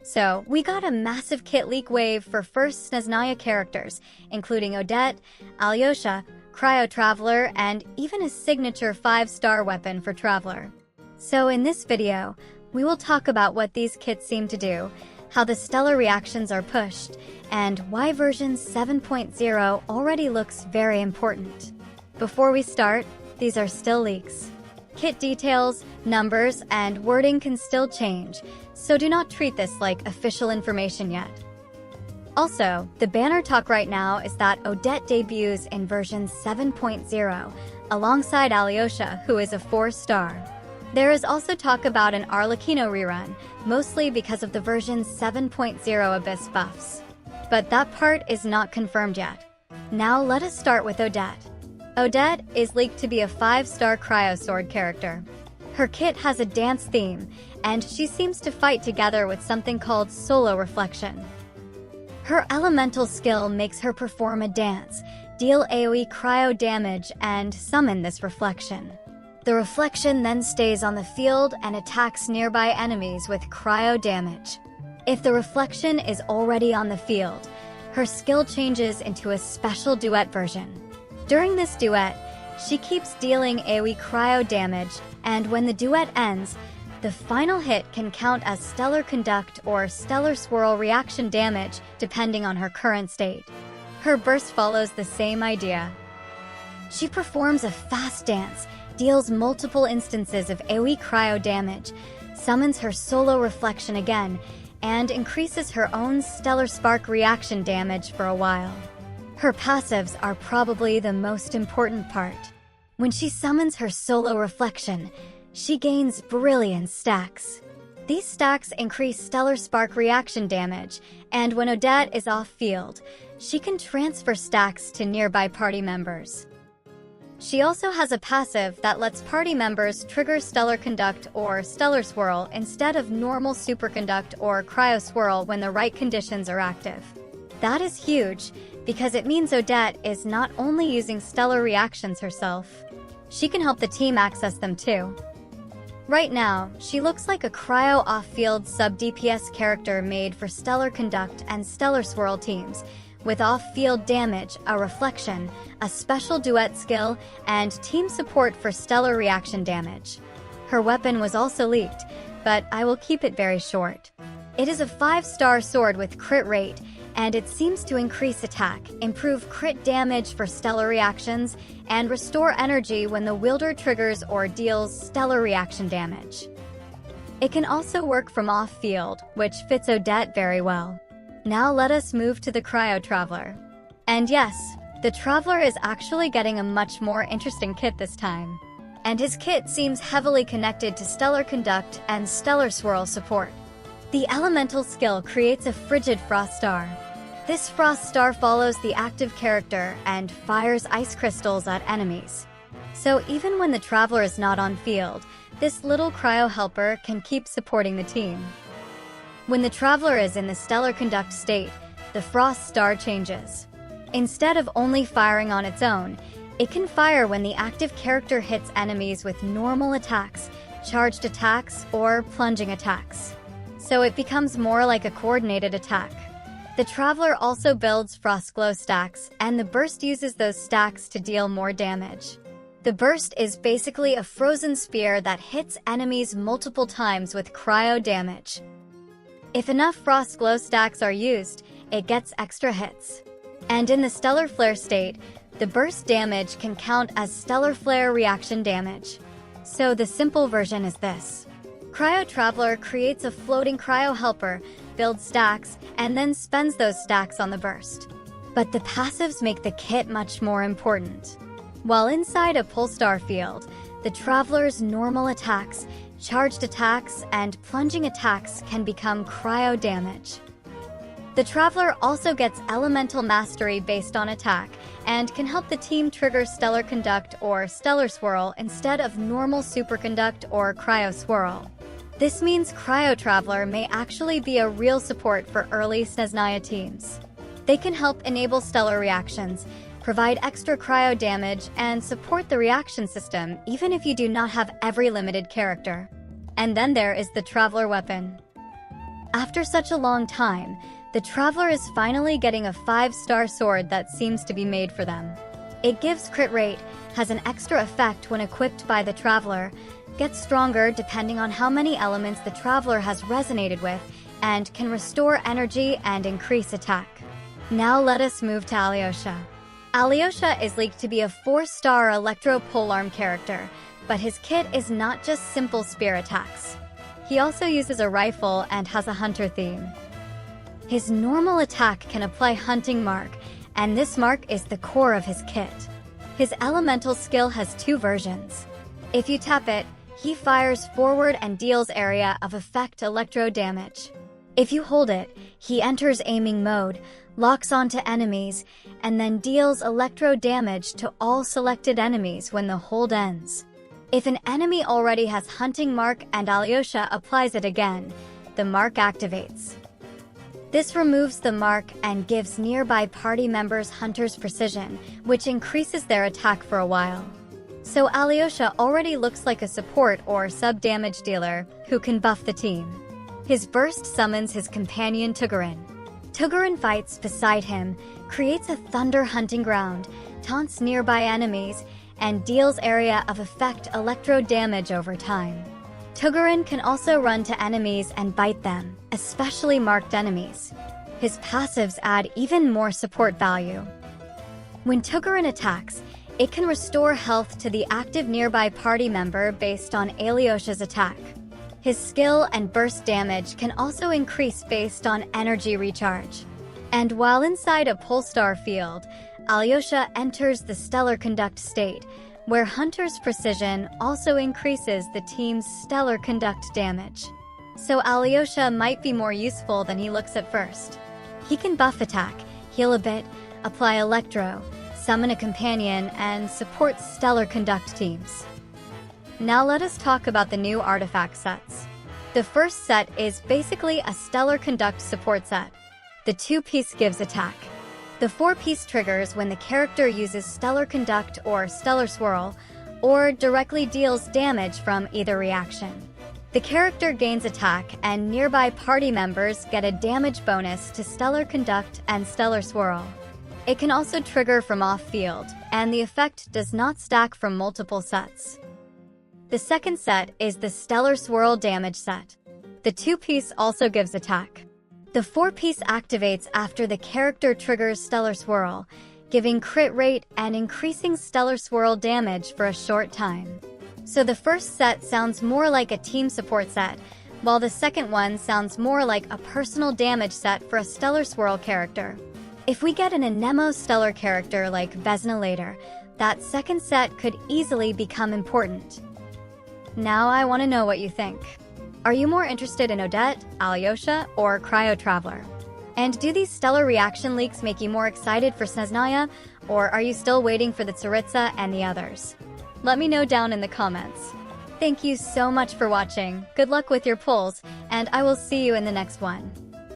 So, we got a massive kit leak wave for first Snezhnaya characters, including Odette, Alyosha, Cryo Traveler, and even a signature 5-star weapon for Traveler. So in this video, we will talk about what these kits seem to do, how the stellar reactions are pushed, and why version 7.0 already looks very important. Before we start, these are still leaks. Kit details, numbers, and wording can still change, so do not treat this like official information yet. Also, the banner talk right now is that Odette debuts in version 7.0, alongside Alyosha, who is a 4-star. There is also talk about an Arlecchino rerun, mostly because of the version 7.0 Abyss buffs. But that part is not confirmed yet. Now let us start with Odette. Odette is leaked to be a 5-star Cryo Sword character. Her kit has a dance theme, and she seems to fight together with something called Solo Reflection. Her elemental skill makes her perform a dance, deal AoE cryo damage, and summon this reflection. The reflection then stays on the field and attacks nearby enemies with cryo damage. If the reflection is already on the field, her skill changes into a special duet version. During this duet, she keeps dealing AoE cryo damage, and when the duet ends, the final hit can count as Stellar Conduct or Stellar Swirl reaction damage depending on her current state. Her burst follows the same idea. She performs a fast dance, deals multiple instances of AoE cryo damage, summons her Solo Reflection again, and increases her own Stellar Spark reaction damage for a while. Her passives are probably the most important part. When she summons her Solo Reflection, she gains Brilliance stacks. These stacks increase Stellar Spark reaction damage, and when Odette is off-field, she can transfer stacks to nearby party members. She also has a passive that lets party members trigger Stellar Conduct or Stellar Swirl instead of normal Superconduct or Cryo Swirl when the right conditions are active. That is huge, because it means Odette is not only using stellar reactions herself, she can help the team access them too. Right now, she looks like a cryo off-field sub-DPS character made for Stellar Conduct and Stellar Swirl teams, with off-field damage, a reflection, a special duet skill, and team support for stellar reaction damage. Her weapon was also leaked, but I will keep it very short. It is a 5-star sword with crit rate, and it seems to increase attack, improve crit damage for stellar reactions, and restore energy when the wielder triggers or deals stellar reaction damage. It can also work from off-field, which fits Odette very well. Now let us move to the Cryo Traveler. And yes, the Traveler is actually getting a much more interesting kit this time. And his kit seems heavily connected to Stellar Conduct and Stellar Swirl support. The elemental skill creates a frigid frost star. This frost star follows the active character and fires ice crystals at enemies. So even when the Traveler is not on field, this little cryo helper can keep supporting the team. When the Traveler is in the Stellar Conduct state, the frost star changes. Instead of only firing on its own, it can fire when the active character hits enemies with normal attacks, charged attacks, or plunging attacks. So it becomes more like a coordinated attack. The Traveler also builds Frost Glow stacks, and the burst uses those stacks to deal more damage. The burst is basically a frozen spear that hits enemies multiple times with cryo damage. If enough Frost Glow stacks are used, it gets extra hits. And in the Stellar Flare state, the burst damage can count as Stellar Flare reaction damage. So the simple version is this. Cryo Traveler creates a floating cryo helper, builds stacks, and then spends those stacks on the burst. But the passives make the kit much more important. While inside a Polestar field, the Traveler's normal attacks, charged attacks, and plunging attacks can become cryo damage. The Traveler also gets Elemental Mastery based on attack, and can help the team trigger Stellar Conduct or Stellar Swirl instead of normal Superconduct or Cryo Swirl. This means Cryo Traveler may actually be a real support for early Snezhnaya teams. They can help enable stellar reactions, provide extra cryo damage, and support the reaction system even if you do not have every limited character. And then there is the Traveler weapon. After such a long time, the Traveler is finally getting a 5-star sword that seems to be made for them. It gives crit rate, has an extra effect when equipped by the Traveler, gets stronger depending on how many elements the Traveler has resonated with, and can restore energy and increase attack. Now let us move to Alyosha. Alyosha is leaked to be a 4-star electro polearm character, but his kit is not just simple spear attacks. He also uses a rifle and has a hunter theme. His normal attack can apply hunting mark, and this mark is the core of his kit. His elemental skill has 2 versions. If you tap it, he fires forward and deals area of effect electro damage. If you hold it, he enters aiming mode, locks onto enemies, and then deals electro damage to all selected enemies when the hold ends. If an enemy already has hunting mark and Alyosha applies it again, the mark activates. This removes the mark and gives nearby party members hunter's precision, which increases their attack for a while. So Alyosha already looks like a support or sub-damage dealer who can buff the team. His burst summons his companion Tugurin. Tugurin fights beside him, creates a thunder hunting ground, taunts nearby enemies, and deals area of effect electro damage over time. Tugurin can also run to enemies and bite them, especially marked enemies. His passives add even more support value. When Tugurin attacks, it can restore health to the active nearby party member based on Alyosha's attack. His skill and burst damage can also increase based on energy recharge. And while inside a Polestar field, Alyosha enters the Stellar Conduct state, where Hunter's precision also increases the team's Stellar Conduct damage. So Alyosha might be more useful than he looks at first. He can buff attack, heal a bit, apply electro, summon a companion, and support Stellar Conduct teams. Now let us talk about the new artifact sets. The first set is basically a Stellar Conduct support set. The 2-piece gives attack. The 4-piece triggers when the character uses Stellar Conduct or Stellar Swirl, or directly deals damage from either reaction. The character gains attack, and nearby party members get a damage bonus to Stellar Conduct and Stellar Swirl. It can also trigger from off-field, and the effect does not stack from multiple sets. The second set is the Stellar Swirl damage set. The 2-piece also gives attack. The 4-piece activates after the character triggers Stellar Swirl, giving crit rate and increasing Stellar Swirl damage for a short time. So the first set sounds more like a team support set, while the second one sounds more like a personal damage set for a Stellar Swirl character. If we get an Anemo Stellar character like Vesna later, that second set could easily become important. Now I want to know what you think. Are you more interested in Odette, Alyosha, or Cryo Traveler? And do these stellar reaction leaks make you more excited for Snezhnaya, or are you still waiting for the Tsaritsa and the others? Let me know down in the comments. Thank you so much for watching, good luck with your polls, and I will see you in the next one.